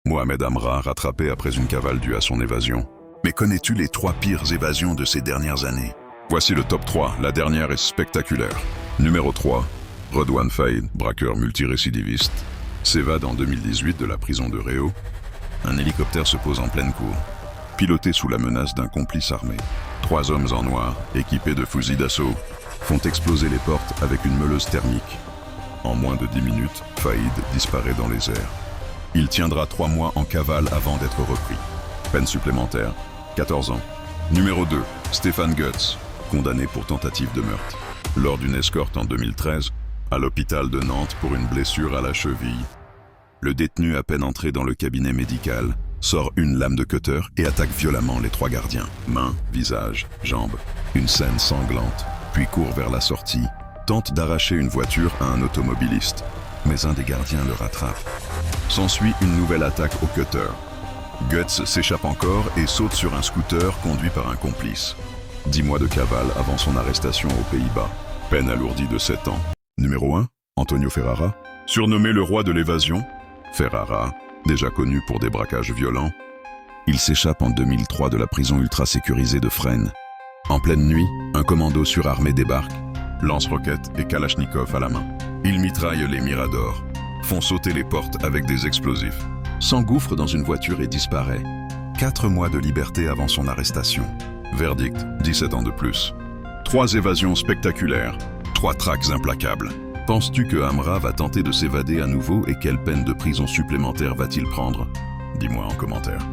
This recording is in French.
Mohamed Amra rattrapé après une cavale due à son évasion. Mais connais-tu les 3 pires évasions de ces dernières années? Voici le top 3, la dernière est spectaculaire. Numéro 3, Redouane Faïd, braqueur multirécidiviste, s'évade en 2018 de la prison de Réau. Un hélicoptère se pose en pleine cour, piloté sous la menace d'un complice armé. 3 hommes en noir, équipés de fusils d'assaut, font exploser les portes avec une meuleuse thermique. En moins de 10 minutes, Faïd disparaît dans les airs. Il tiendra 3 mois en cavale avant d'être repris. Peine supplémentaire, 14 ans. Numéro 2, Stéphane Goetz, condamné pour tentative de meurtre. Lors d'une escorte en 2013, à l'hôpital de Nantes pour une blessure à la cheville, le détenu, à peine entré dans le cabinet médical, sort une lame de cutter et attaque violemment les 3 gardiens. Mains, visage, jambes. Une scène sanglante, puis court vers la sortie, tente d'arracher une voiture à un automobiliste, mais un des gardiens le rattrape. S'ensuit une nouvelle attaque au cutter. Goetz s'échappe encore et saute sur un scooter conduit par un complice. 10 mois de cavale avant son arrestation aux Pays-Bas. Peine alourdie de 7 ans. Numéro 1, Antonio Ferrara. Surnommé le roi de l'évasion, Ferrara, déjà connu pour des braquages violents, il s'échappe en 2003 de la prison ultra sécurisée de Fresnes. En pleine nuit, un commando surarmé débarque, lance-roquettes et kalachnikov à la main. Il mitraille les miradors, font sauter les portes avec des explosifs, s'engouffre dans une voiture et disparaît. 4 mois de liberté avant son arrestation. Verdict, 17 ans de plus. 3 évasions spectaculaires, 3 traques implacables. Penses-tu que Amra va tenter de s'évader à nouveau et quelle peine de prison supplémentaire va-t-il prendre? Dis-moi en commentaire.